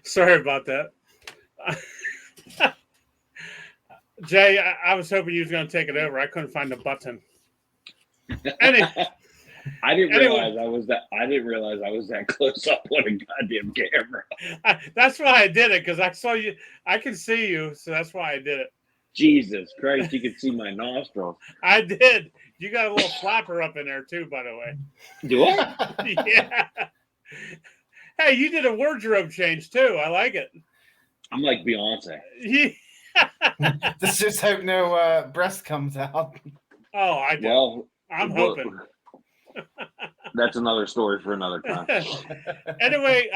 Sorry about that. Jay, I was hoping you was going to take it over. I couldn't find the button. Any, I didn't anyway, realize I was that. I didn't realize I was that close up on a goddamn camera. that's why I did it because I saw you. I can see you, so that's why I did Jesus Christ, you can see my nostrils. I did. You got a little flapper up in there too, by the way. Do I? Yeah. Hey, you did a wardrobe change too. I like it. I'm like Beyonce. Let's just hope no breast comes out. Oh, I do. Well, I'm well, hoping. that's another story for another time. Anyway,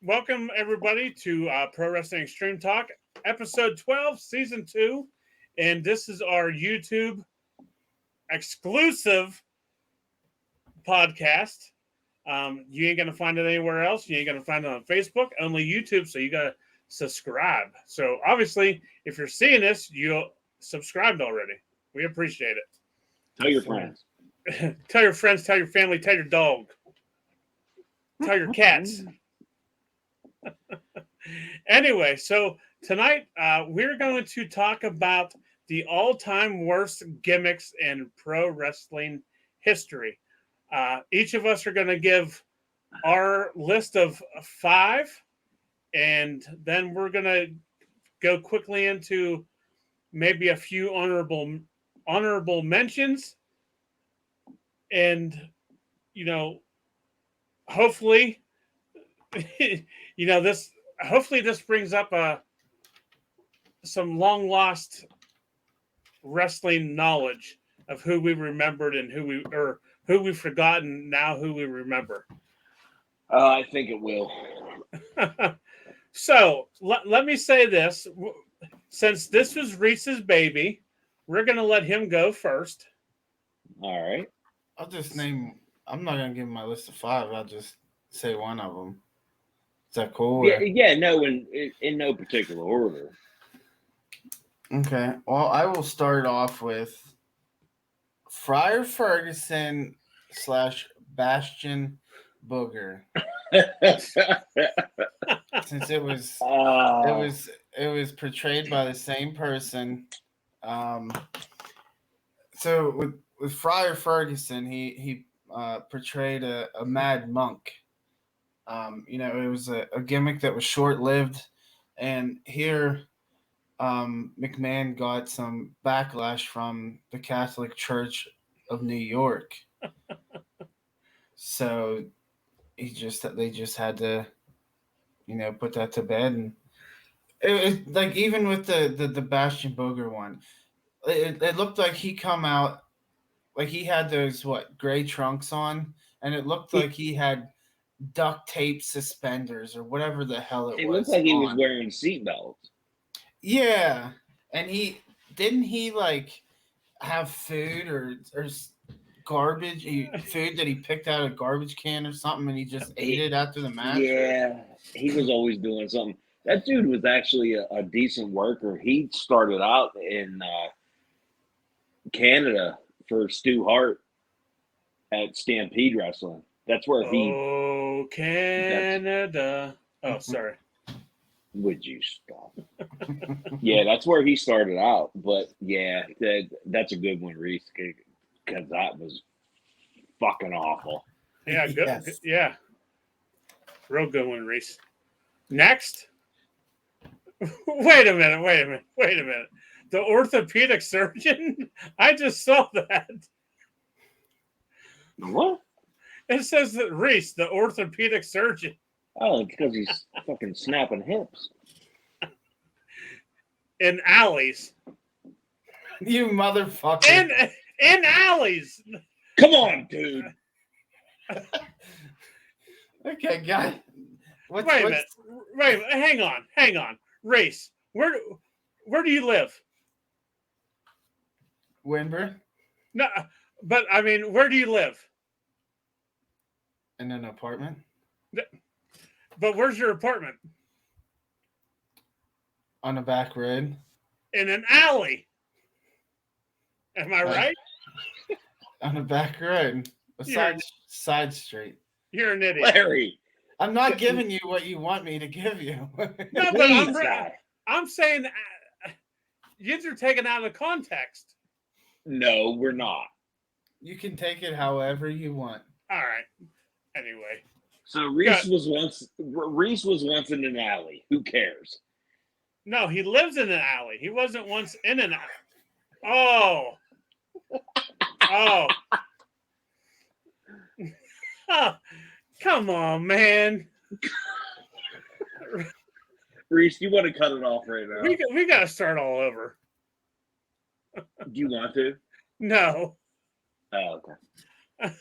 welcome everybody to Pro Wrestling Extreme Talk, episode 12, season 2. And this is our YouTube exclusive podcast. You ain't going to find it anywhere else. You ain't going to find it on Facebook, only YouTube. So you got to subscribe. So obviously, if you're seeing this, you subscribed already. We appreciate it. Tell your friends. Tell your friends, tell your family, tell your dog, tell your cats. Anyway, so tonight we're going to talk about the all-time worst gimmicks in pro wrestling history. Each of us are going to give our list of 5, and then we're going to go quickly into maybe a few honorable mentions. And, hopefully, this brings up some long lost wrestling knowledge of who we remembered and who we've forgotten, now who we remember. I think it will. So let me say this. Since this was Reese's baby, we're going to let him go first. All right. I'll just name. I'm not gonna give him my list of 5. I'll just say one of them. Is that cool? Yeah. No, in no particular order. Okay. Well, I will start off with Friar Ferguson / Bastion Booger, since it was portrayed by the same person. So with Friar Ferguson, he portrayed a mad monk. It was a gimmick that was short lived, and here McMahon got some backlash from the Catholic Church of New York. So they just had to, put that to bed. And it like, even with the Bastion Booger one, it looked like he come out like he had those gray trunks on, and it looked like he had duct tape suspenders or whatever the hell it was. It looked like he was on. wearing seatbelts. Yeah, and he like have food or garbage food that he picked out of a garbage can or something, and he just ate it after the match. Yeah, he was always doing something. That dude was actually a decent worker. He started out in Canada for Stu Hart at Stampede Wrestling. That's where he. Oh, Canada. Oh, sorry. Would you stop? Yeah, that's where he started out. But yeah, that's a good one, Reese, because that was fucking awful. Yeah, good. Yes. Yeah. Real good one, Reese. Next. Wait a minute. The orthopedic surgeon? I just saw that. What? It says that Reese, the orthopedic surgeon. Oh, it's because he's fucking snapping hips. In alleys. You motherfucker. In alleys. Come on, dude. Okay, guy. Wait a minute. Hang on. Reese, where do you live? Winburn. No, but I mean, where do you live? In an apartment. But where's your apartment? On a back road. In an alley. Am I right? On a back road. A side street. You're an idiot. Larry, I'm not giving you what you want me to give you. No, but Please, guy. I'm saying you're taken out of context. No, we're not. You can take it however you want. All right. Anyway, So Reese was once in an alley. Who cares? no, he lives in an alley. He wasn't once in an alley. Oh. Oh, come on, man. Reese, you want to cut it off right now? We got to start all over. Do you want to? No. Oh, okay.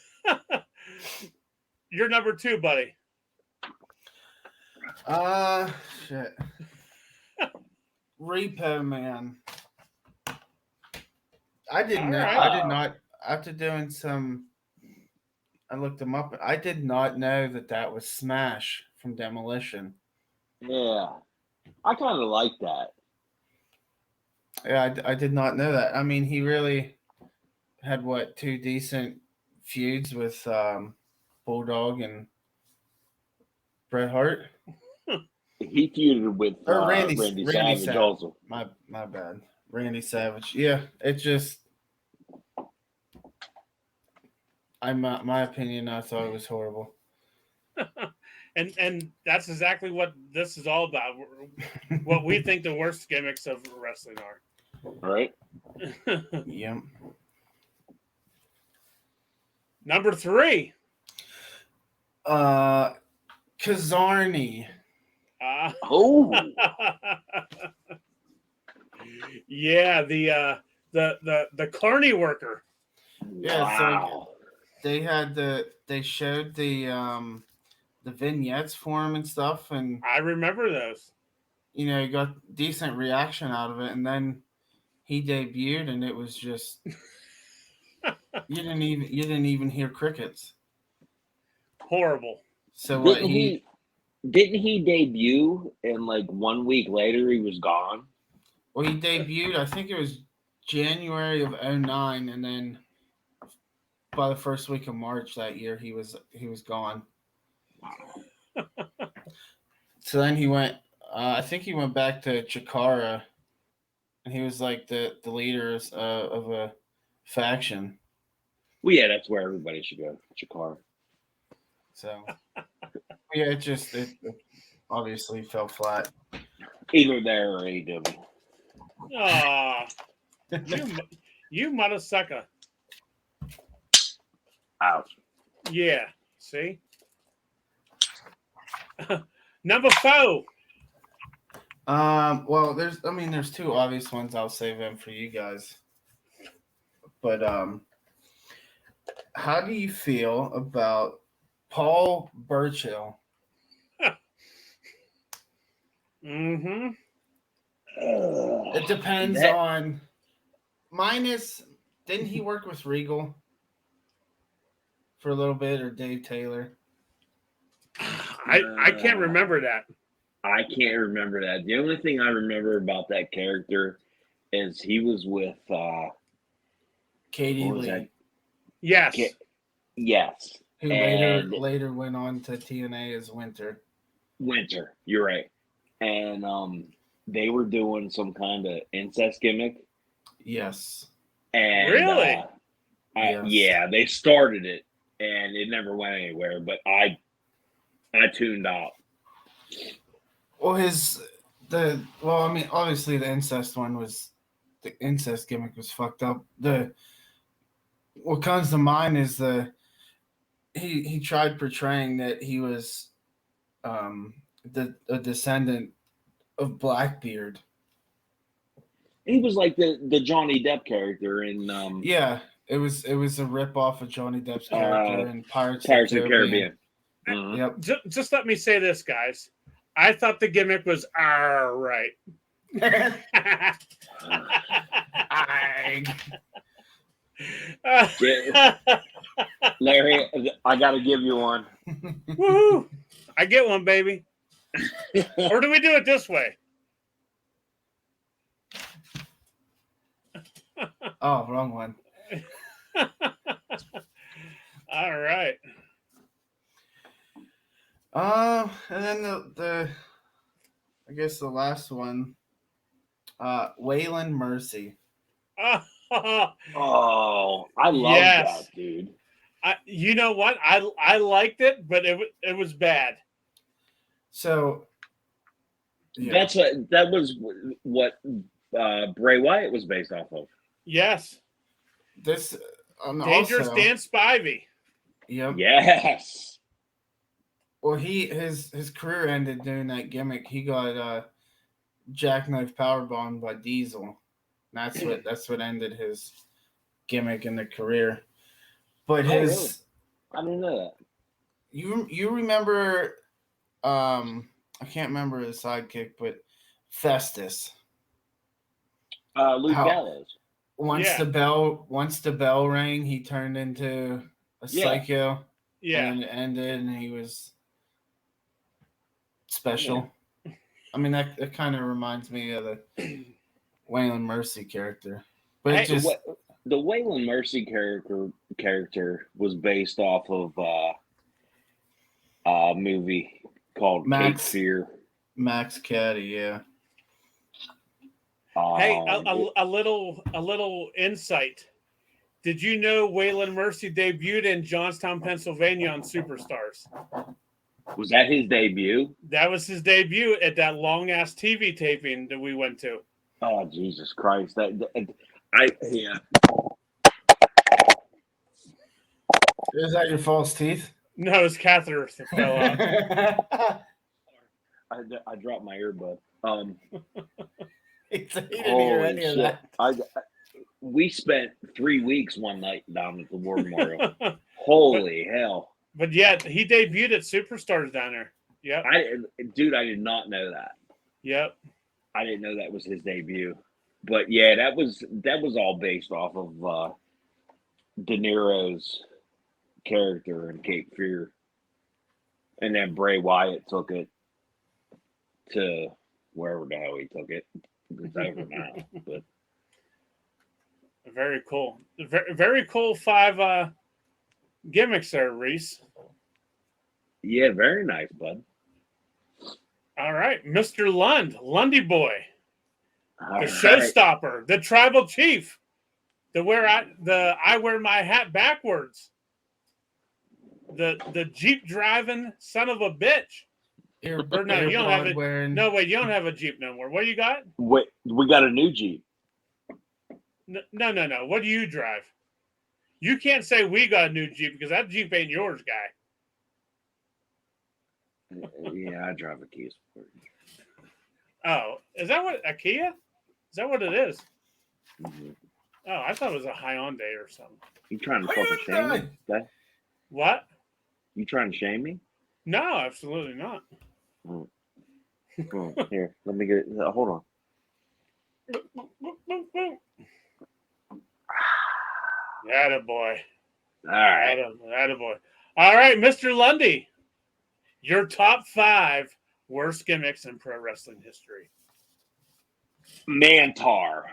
You're number 2, buddy. Shit. Repo Man. I didn't know. Right. I did not. After doing some, I looked him up. I did not know that was Smash from Demolition. Yeah, I kind of like that. Yeah, I did not know that. I mean, he really had 2 decent feuds with Bulldog and Bret Hart. He feuded with Randy Savage also. My bad. Randy Savage. Yeah, it just. My opinion, I thought it was horrible. and that's exactly what this is all about. What we think the worst gimmicks of wrestling are. All right. Yep. Number 3. Kazarni. Oh. Yeah, the carny worker. Yeah, wow. So they showed the vignettes for him and stuff, and I remember those. You got decent reaction out of it, and then he debuted, and it was just you didn't even hear crickets. Horrible. So didn't he debut and like 1 week later he was gone? Well, he debuted, I think it was January of 2009, and then by the first week of March that year he was gone. So then he went I think he went back to Chikara, and he was like the leader of a faction. Well, yeah, that's where everybody should go, Chikara. So yeah, it obviously fell flat. Either there or AEW. Ah, you mother sucker. Ouch. Yeah. See. Number 4. Well, there's 2 obvious ones. I'll save them for you guys. But how do you feel about Paul Burchill? Mm-hmm. It depends on minus. Didn't he work with Regal for a little bit, or Dave Taylor? I can't remember that. I can't remember that. The only thing I remember about that character is he was with Katie Lee. That? Yes. Yes. Who later went on to TNA as Winter. Winter, you're right. And they were doing some kind of incest gimmick. Yes. And really? Yes. Yeah, they started it and it never went anywhere, but I tuned out. Well, obviously the incest gimmick was fucked up. What comes to mind is he tried portraying that he was a descendant of Blackbeard. He was like the Johnny Depp character in yeah, it was a rip off of Johnny Depp's character in Pirates of the Caribbean. Mm-hmm. Yep. Just let me say this, guys. I thought the gimmick was all right. Larry, I got to give you one. Woohoo! I get one, baby. Or do we do it this way? Oh, wrong one. All right. And then the I guess the last one, Waylon Mercy. Oh, I love yes. that, dude. You know what? I liked it, but it was bad. So yeah. That was what Bray Wyatt was based off of. Yes. This Dangerous also, Dan Spivey. Yep. Yes. Well, his career ended doing that gimmick. He got jackknife powerbombed by Diesel. That's what ended his gimmick in the career. But Really? I didn't know that. You remember I can't remember his sidekick, but Festus. Luke Gallows. Once the bell rang, he turned into a psycho. Yeah. And it ended, and he was special. Yeah. I mean, that kind of reminds me of the Waylon Mercy character. But the Waylon Mercy character was based off of a movie called Cape Fear. Max Caddy, yeah. Hey, a little insight. Did you know Waylon Mercy debuted in Johnstown, Pennsylvania on Superstars? Was that his debut? That was his debut at that long ass TV taping that we went to. Oh, Jesus Christ! Yeah. Is that your false teeth? No, his catheter fell out. I dropped my earbud. He didn't hear any of that. We spent 3 weeks one night down at the War Memorial. Holy hell! But yeah, he debuted at Superstars down there. Yep. Dude, I did not know that. Yep. I didn't know that was his debut. But yeah, that was all based off of De Niro's character in Cape Fear. And then Bray Wyatt took it to wherever the hell he took it. It's over now. But very cool. Very cool 5 gimmicks there, Reese. Yeah, very nice, bud. All right, Mr. Lundy Boy, the right. showstopper, the tribal chief, I wear my hat backwards, the Jeep driving son of a bitch. You don't have it. No, wait, you don't have a Jeep no more. What do you got? Wait, we got a new Jeep. No. What do you drive? You can't say we got a new Jeep because that Jeep ain't yours, guy. Yeah, I drive a Kia Sport. Oh, is that what a Kia? Is that what it is? Mm-hmm. Oh, I thought it was a Hyundai or something. You trying to fucking shame me? Okay? What? You trying to shame me? No, absolutely not. Oh, here, let me get it. Hold on. Attaboy. All right. Attaboy. All right, Mr. Lundy. Your top 5 worst gimmicks in pro wrestling history. Mantar.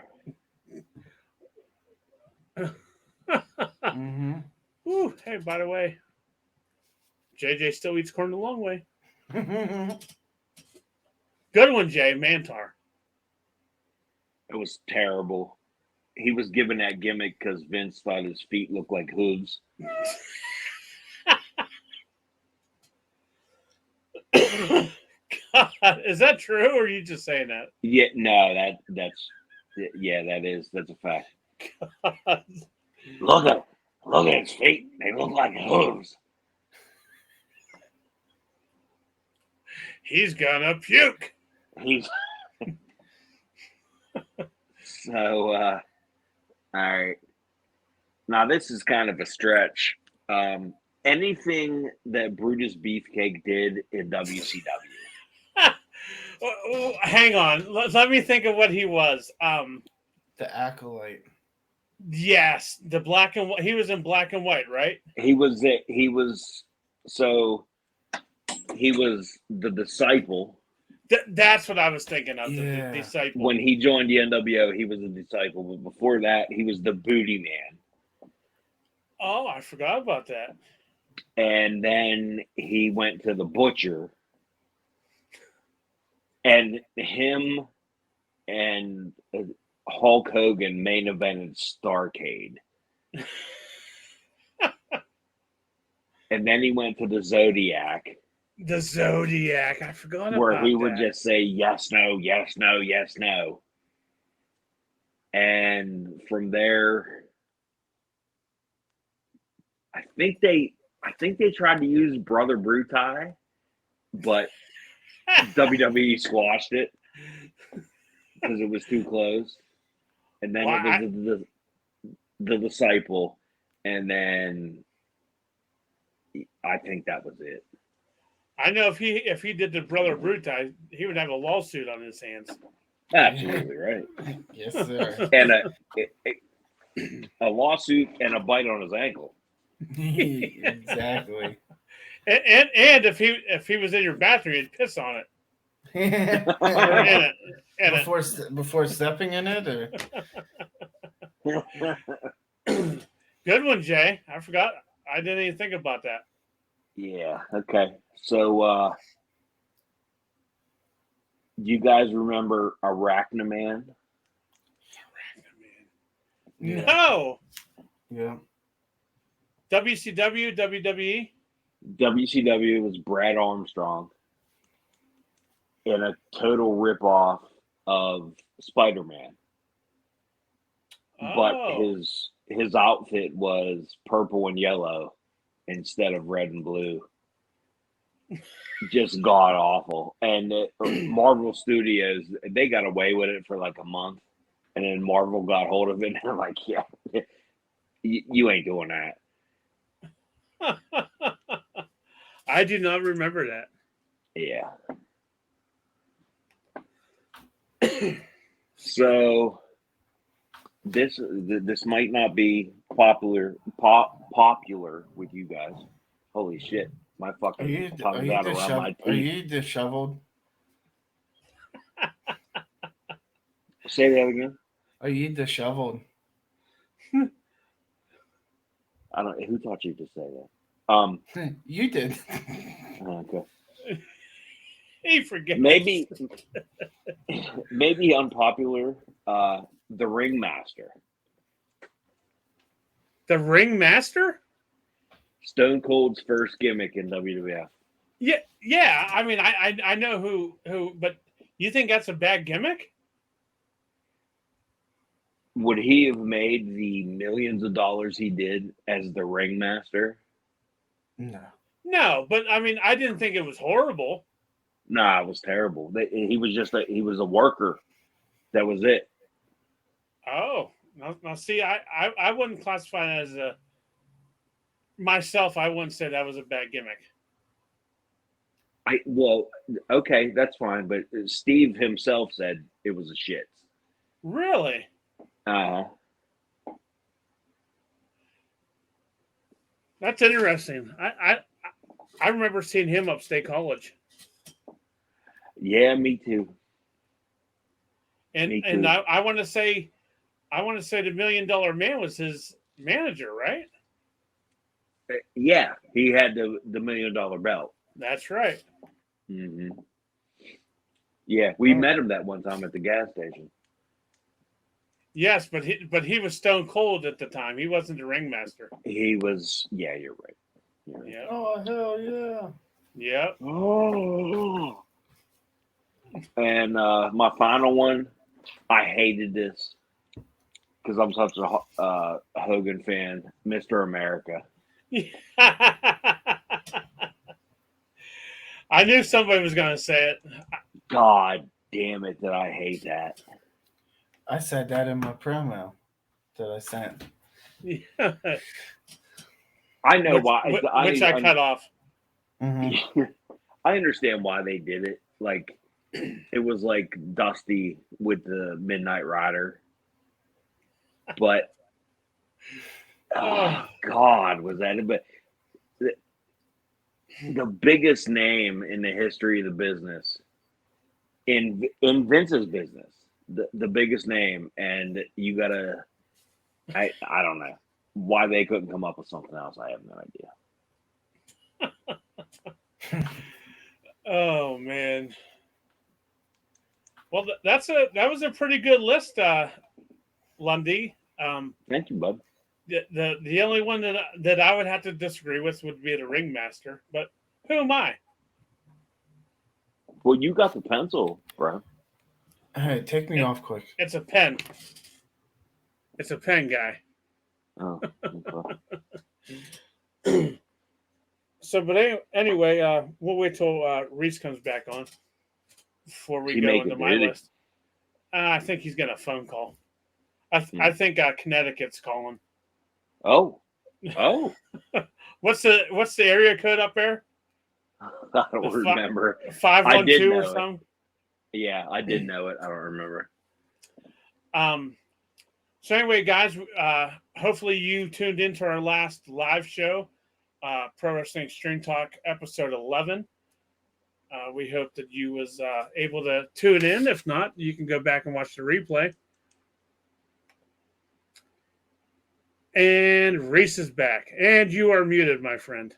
Mm-hmm. Ooh, hey, by the way, JJ still eats corn the long way. Good one, Jay. Mantar. It was terrible. He was given that gimmick because Vince thought his feet looked like hooves. God, is that true, or are you just saying that? Yeah, no, that's a fact. God. Look at his feet. They look like hooves. He's gonna puke. So, all right. Now this is kind of a stretch. Anything that Brutus Beefcake did in WCW. Hang on. Let me think of what he was. The Acolyte. Yes, the black and white. He was in black and white, right? He was the disciple. That's what I was thinking of. Yeah. The disciple. When he joined the NWO, he was a disciple. But before that, he was the booty man. Oh, I forgot about that. And then he went to the Butcher, and him and Hulk Hogan main evented Starrcade. And then he went to the Zodiac, The Zodiac. I forgot where about he would that. just say yes, no, yes, no, yes, no. And from there, I think they tried to use Brother Brutai, but WWE squashed it because it was too close. And then Well, it was the Disciple, and then I think that was it. I know if he did the Brother Brutai, he would have a lawsuit on his hands. Absolutely right. Yes, sir. And a lawsuit and a bite on his ankle. Exactly. And if he was in your bathroom, he'd piss on it. Or in it. Before stepping in it, or Good one, Jay. I forgot. I didn't even think about that. Yeah. Okay. So, you guys remember Arachnaman? Yeah. No. Yeah. WCW, WWE. WCW was Brad Armstrong in a total ripoff of Spider-Man, but Oh. his outfit was purple and yellow instead of red and blue. Just god awful. And Marvel Studios, they got away with it for like a month, and then Marvel got hold of it, and they're like, "Yeah, you ain't doing that." I do not remember that. Yeah. So this might not be popular with you guys. Holy shit. My fucking tongue's out around my teeth. Are you disheveled? Say that again. Are you disheveled? I don't. Who taught you to say that? You did. Okay. He forgets. Maybe unpopular. The Ringmaster. The Ringmaster? Stone Cold's first gimmick in WWF. Yeah. I mean, I know who, but you think that's a bad gimmick? Would he have made the millions of dollars he did as the Ringmaster? No, but I mean, I didn't think it was horrible. Nah, it was terrible. He was just he was a worker. That was it. Oh, now see, I wouldn't classify it as a myself. I wouldn't say that was a bad gimmick. Well, okay, that's fine. But Steve himself said it was a shit. Really? That's interesting. I remember seeing him upstate college. Yeah, me too. And I want to say the $1 Million Man was his manager, right? Yeah, he had the $1 million belt. That's right. Mm-hmm. Yeah, we met him that one time at the gas station. Yes, but he was Stone Cold at the time. He wasn't the Ringmaster. He was. Yeah, you're right. Yeah. Oh hell yeah. Yep. Oh. And my final one, I hated this because I'm such a Hogan fan. Mr. America. I knew somebody was going to say it. God damn it, that I hate that. I said that in my promo that I sent. I know why. Which I cut off. Mm-hmm. I understand why they did it. Like, it was like Dusty with the Midnight Rider. But, oh, God, was that it? But the biggest name in the history of the business, in Vince's business, the biggest name, and you gotta, I don't know why they couldn't come up with something else. I have no idea. Oh man. Well, that was a pretty good list, Lundy. Thank you, bud. The only one that I would have to disagree with would be the ringmaster. But who am I? Well, you got the pencil, bro. Hey, take me off quick. It's a pen. It's a pen guy. Oh, okay. So, but anyway, we'll wait till Reese comes back on before we He go make into it, my did he? list. I think he's got a phone call. I Hmm. think Connecticut's calling. Oh, What's the area code up there? I don't remember. 512 or know it. something. Yeah, I did know it. I don't remember. So anyway, guys, hopefully you tuned into our last live show, Pro Wrestling Extreme Talk episode 11. We hope that you was able to tune in. If not, you can go back and watch the replay. And Reese is back. And you are muted, my friend.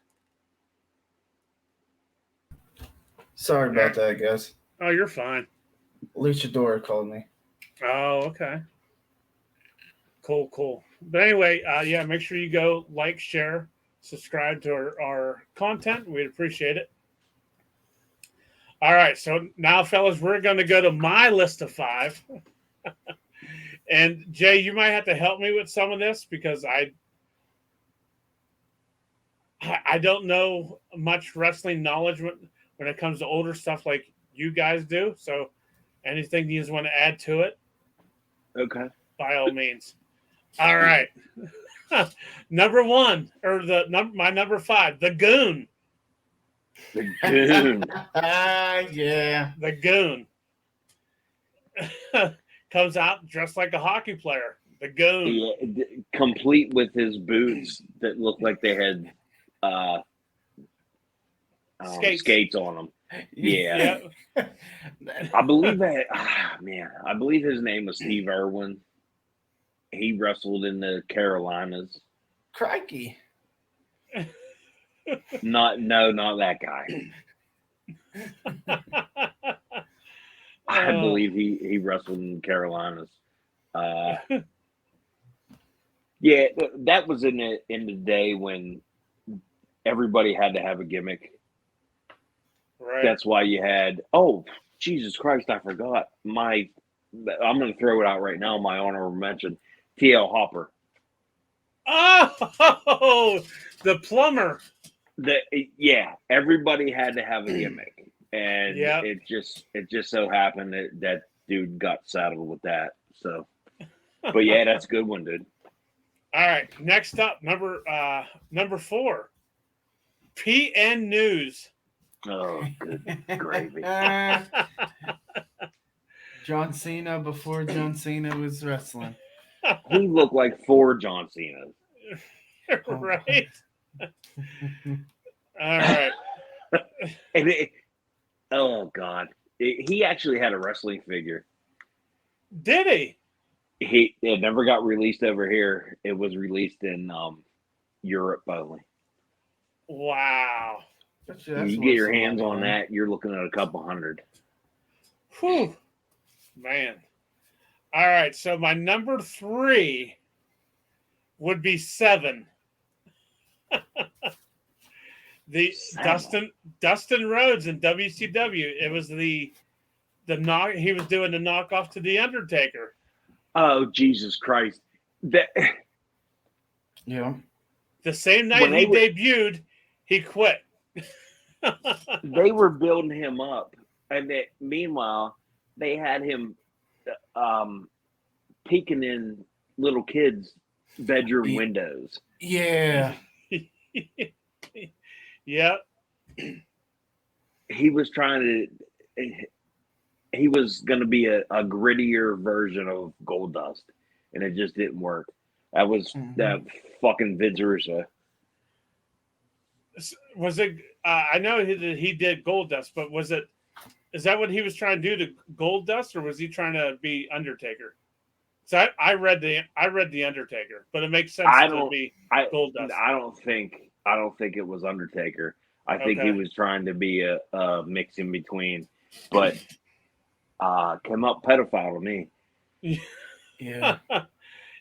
Sorry about that, guys. Oh, you're fine. Luchador called me. Oh, okay. Cool. But anyway, yeah, make sure you go like, share, subscribe to our content. We'd appreciate it. All right, so now, fellas, we're going to go to my list of 5. And Jay, you might have to help me with some of this because I don't know much wrestling knowledge when it comes to older stuff like you guys do. So anything you just want to add to it, Okay. by all means. All right. Number 1, or my number 5, the Goon. The Goon. Yeah. The Goon. Comes out dressed like a hockey player. The Goon. Yeah, complete with his boots that look like they had skates on them. Yeah. I believe that. I believe his name was Steve Irwin. He wrestled in the Carolinas. Crikey. Not that guy. I believe he wrestled in the Carolinas. Yeah, that was in the day when everybody had to have a gimmick. Right. That's why you had. Oh, Jesus Christ! I forgot. I'm going to throw it out right now. My honorable mention: T.L. Hopper. Oh, the plumber. Everybody had to have a gimmick, and it just so happened that dude got saddled with that. So, but yeah, that's a good one, dude. All right, next up, number 4, PN News. Oh, good gravy. John Cena before John Cena was wrestling. He looked like 4 John Cenas. Right. All right. Oh God, he actually had a wrestling figure. Did he? It never got released over here. It was released in Europe only. Wow. You get your hands on that, you're looking at a couple hundred. Whew. Man. All right, so my number 3 would be 7. Dustin Rhodes in WCW. It was the knock. He was doing the knockoff to the Undertaker. Oh, Jesus Christ! Yeah. The same night he debuted, he quit. They were building him up, and meanwhile, they had him peeking in little kids' bedroom windows. Yeah. Yep. He was trying to. He was going to be a grittier version of Goldust, and it just didn't work. That was that fucking Vince Russo. Was it? I know he did Goldust, but is that what he was trying to do to Goldust, or was he trying to be Undertaker? So I read the Undertaker, but it makes sense to be Goldust. I don't think it was Undertaker. I think he Okay. was trying to be a mix in between, but came up pedophile to me. Yeah.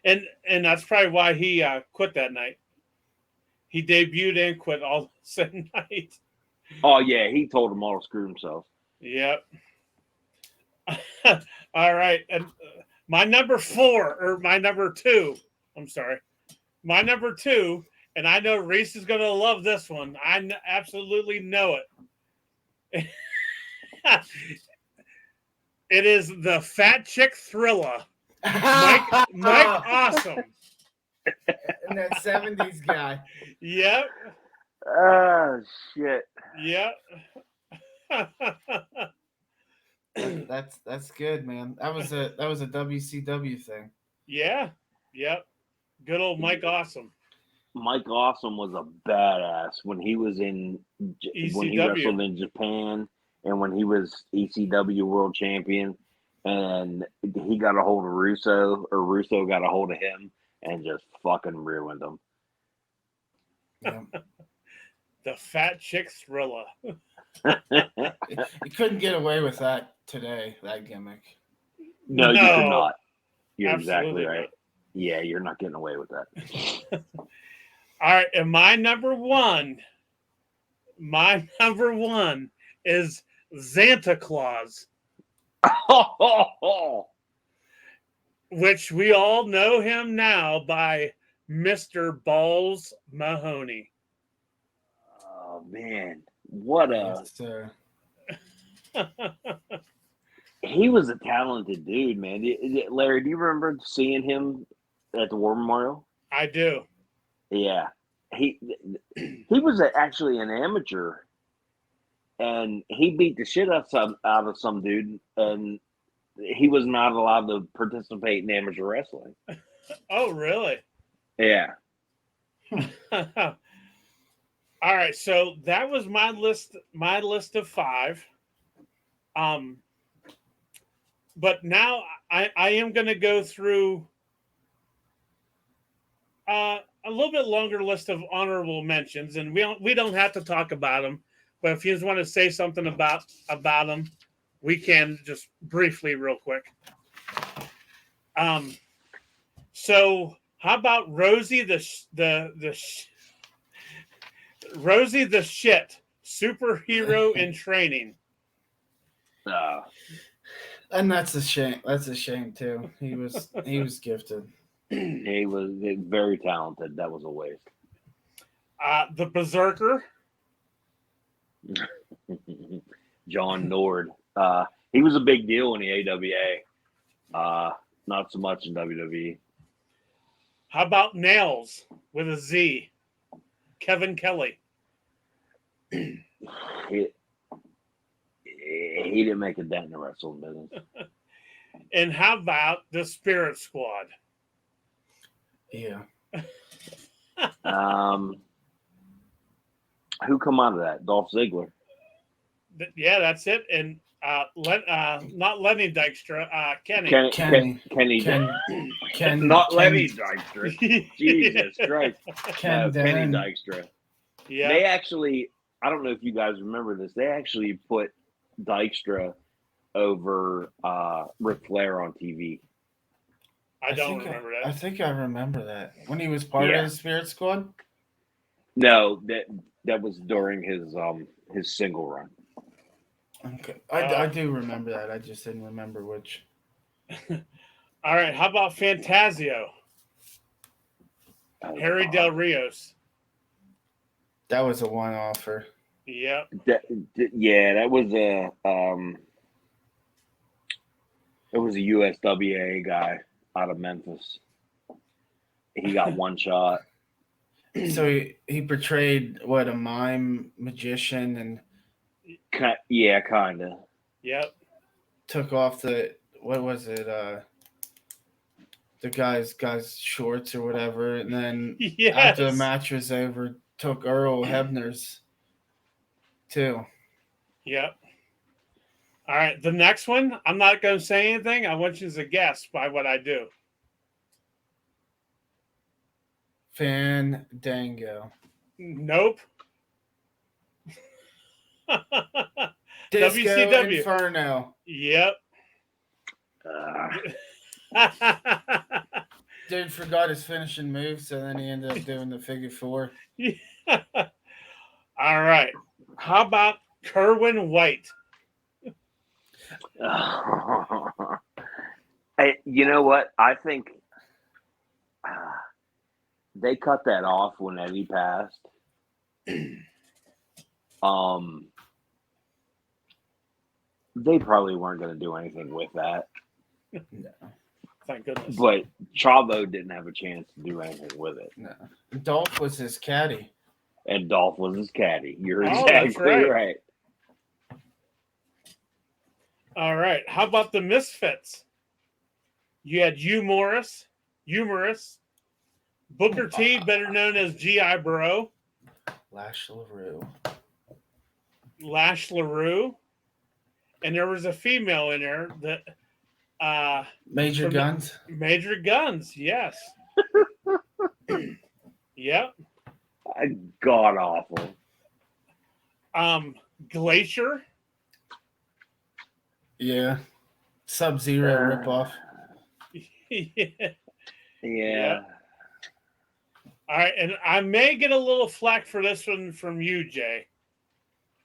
and that's probably why he quit that night. He debuted and quit all the same night. Oh yeah, he told him all to screw himself. Yep. All right, and my number 4 or my number 2. I'm sorry, my number 2, and I know Reese is going to love this one. I absolutely know it. It is the Fat Chick Thriller. Mike Awesome. And that 70s guy. Yep. Oh shit. Yep. That's good, man. That was a WCW thing. Yeah. Yep. Good old Mike Awesome. Mike Awesome was a badass when he was when he ECW. wrestled in Japan and when he was ECW World Champion, and he got a hold of Russo, or Russo got a hold of him and just fucking ruined him. Yeah. The Fat Chick Thriller. You couldn't get away with that today, that gimmick. No, you could not. You're Absolutely exactly right. not. Yeah, you're not getting away with that. All right, and my number 1 is Santa Claus, which we all know him now by Mr. Balls Mahoney. Oh man, what a Yes, sir. he was a talented dude, man. Larry, do you remember seeing him at the War Memorial? I do. Yeah, he was actually an amateur, and he beat the shit out of some dude, and he was not allowed to participate in amateur wrestling. Oh, really? Yeah. All right, so that was my list of 5. But now I am going to go through a little bit longer list of honorable mentions, and we don't have to talk about them. But if you just want to say something about them, we can just briefly, real quick. So how about Rosie Rosie the Shit, superhero in training? And that's a shame. That's a shame too. He was gifted. He was very talented. That was a waste. The Berserker. John Nord. He was a big deal in the AWA. Not so much in WWE. How about Nails with a Z? Kevin Kelly. He didn't make a dent in the wrestling business. And how about the Spirit Squad? Yeah. Who come out of that? Dolph Ziggler. Yeah, that's it. And not Lenny Dykstra, Kenny. Not Lenny Dykstra. Jesus Christ. Kenny Dykstra. Yeah. They actually, I don't know if you guys remember this, they actually put Dykstra over Ric Flair on TV. I don't remember that. I think I remember that. When he was part of the Spirit Squad? No, that was during his single run. Okay. I do remember that. I just didn't remember which. All right. How about Fantasio? Harry Del Rios. That was a one-offer. Yep. That was it was a USWA guy out of Memphis. He got one shot. So he portrayed what, a mime magician, and yeah, kind of. Yep. Took off the, what was it? The guy's shorts or whatever, and then after the match was over, took Earl Hebner's too. Yep. All right, the next one, I'm not going to say anything. I want you to guess by what I do. Fandango. Nope. Disco WCW. Inferno. Yep. Dude forgot his finishing move, so then he ended up doing the figure four. All right. How about Kerwin White? Hey, you know what? I think they cut that off when Eddie passed. They probably weren't going to do anything with that. No. Thank goodness. But Chavo didn't have a chance to do anything with it. No. Dolph was his caddy. And Dolph was his caddy. You're Oh, exactly that's right. right. All right. How about the Misfits? You had Humorous, Booker T, better known as G.I. Bro, Lash LaRue, and there was a female in there that Major Guns. Major Guns, yes. Yep. God awful. Glacier. Yeah. Sub-Zero ripoff. Yeah. Yeah. All right, and I may get a little flack for this one from you, Jay,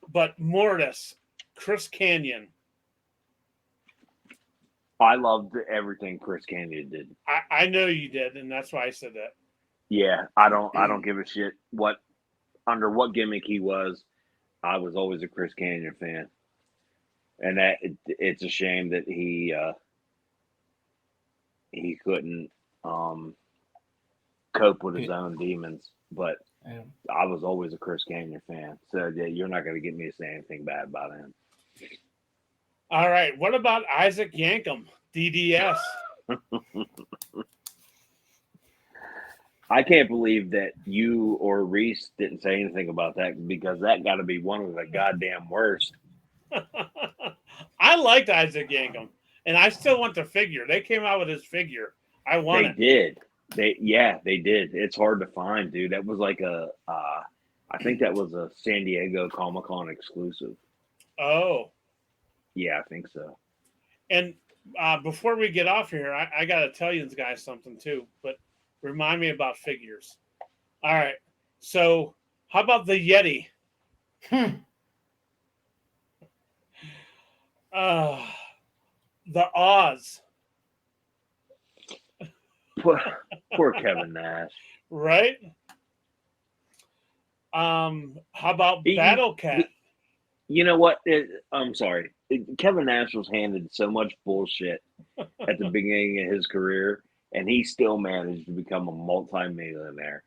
but Mortis, Chris Kanyon. I loved everything Chris Kanyon did. I know you did, and that's why I said that. Yeah, I don't give a shit under what gimmick he was. I was always a Chris Kanyon fan, and it's a shame that he couldn't cope with his own demons. But Yeah. I was always a Chris Kanyon fan, so yeah, you're not going to get me to say anything bad about him. All right, what about Isaac Yankem, DDS? I can't believe that you or Reese didn't say anything about that, because that got to be one of the goddamn worst. I liked Isaac Yankem, and I still want the figure. They came out with his figure. I want it. Did. They did. It's hard to find, dude. That was like I think that was a San Diego Comic-Con exclusive. Oh. Yeah, I think so. And before we get off here, I got to tell you guys something too, but remind me about figures. All right. So how about the Yeti? The Oz. Poor Kevin Nash. Right? How about Battle Cat? You know what? I'm sorry. Kevin Nash was handed so much bullshit at the beginning of his career, and he still managed to become a multi-millionaire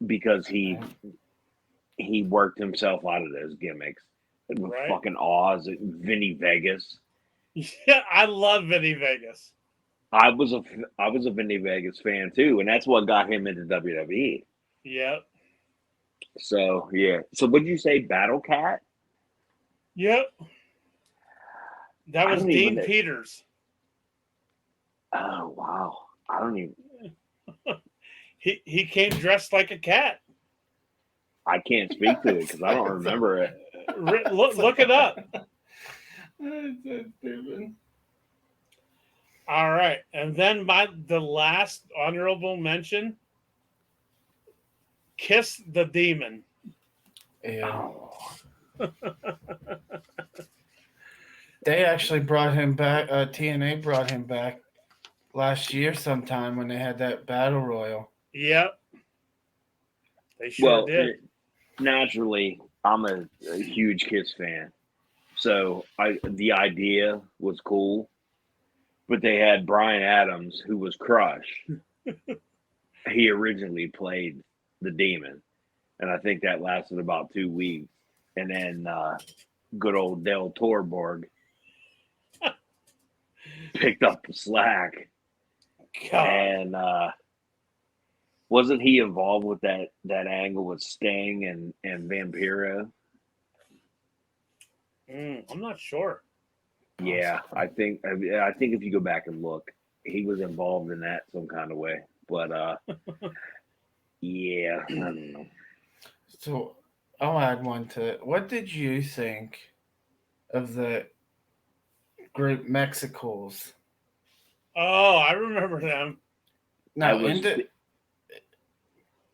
because he worked himself out of those gimmicks. With Right. Fucking Oz, Vinny Vegas. Yeah, I love Vinny Vegas. I was a Vinny Vegas fan too, and that's what got him into WWE. Yep. So yeah. So would you say Battle Cat? Yep. That was Dean Peters. Oh wow! I don't even. He came dressed like a cat. I can't speak to it because I don't remember it. Look it up. That's so stupid. All right, and then the last honorable mention: Kiss the Demon. Yeah. They actually brought him back. TNA brought him back last year sometime when they had that battle royal. Yep. They sure did. Naturally, I'm a huge Kiss fan, so the idea was cool. But they had Bryan Adams, who was Crush. He originally played the Demon, and I think that lasted about 2 weeks. And then good old Del Torborg picked up the slack. God. And wasn't he involved with that angle with Sting and Vampiro? I'm not sure. Yeah, I think if you go back and look, he was involved in that some kind of way. But yeah, I don't know. So I'll add one to it. What did you think of the group Mexicals? Oh, I remember them. I No, was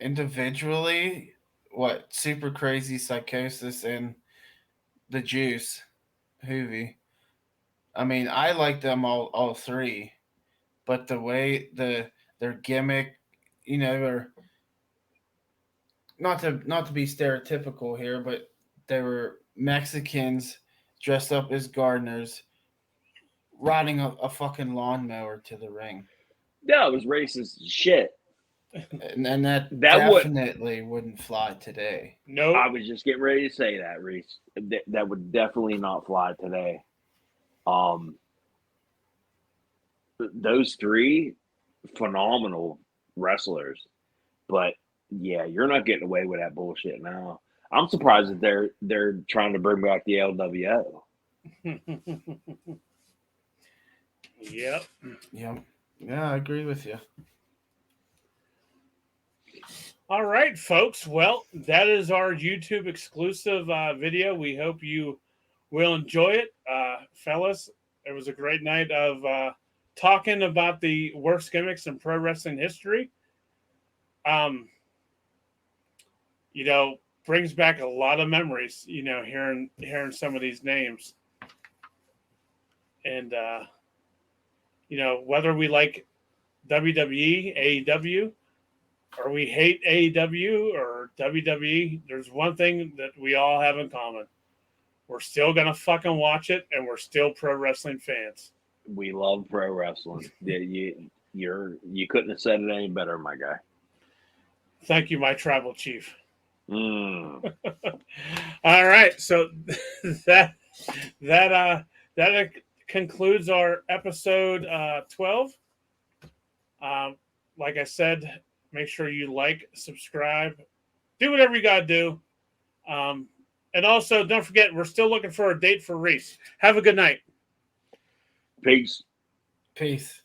individually, what Super Crazy Psychosis and the Juice, Hoovy. I mean, I like them all three, but the way their gimmick, or not to be stereotypical here, but they were Mexicans dressed up as gardeners riding a fucking lawnmower to the ring. no, it was racist as shit. And that That would definitely wouldn't fly today. Nope. I was just getting ready to say that, Reese. That would definitely not fly today. Um, those three phenomenal wrestlers, but yeah, you're not getting away with that bullshit now. I'm surprised that they're trying to bring back the LWO. Yep. Yeah, yeah, I agree with you. All right, folks. Well, that is our YouTube exclusive video. We hope you will enjoy it, fellas. It was a great night of talking about the worst gimmicks in pro wrestling history. Um, brings back a lot of memories. Hearing some of these names, and whether we like WWE, AEW, or we hate AEW or WWE, there's one thing that we all have in common. We're still going to fucking watch it, and we're still pro wrestling fans. We love pro wrestling. You couldn't have said it any better, my guy. Thank you, my tribal chief. Mm. All right, so that concludes our episode 12. Like I said, make sure you like, subscribe, do whatever you got to do. And also, don't forget, we're still looking for a date for Reese. Have a good night. Peace. Peace.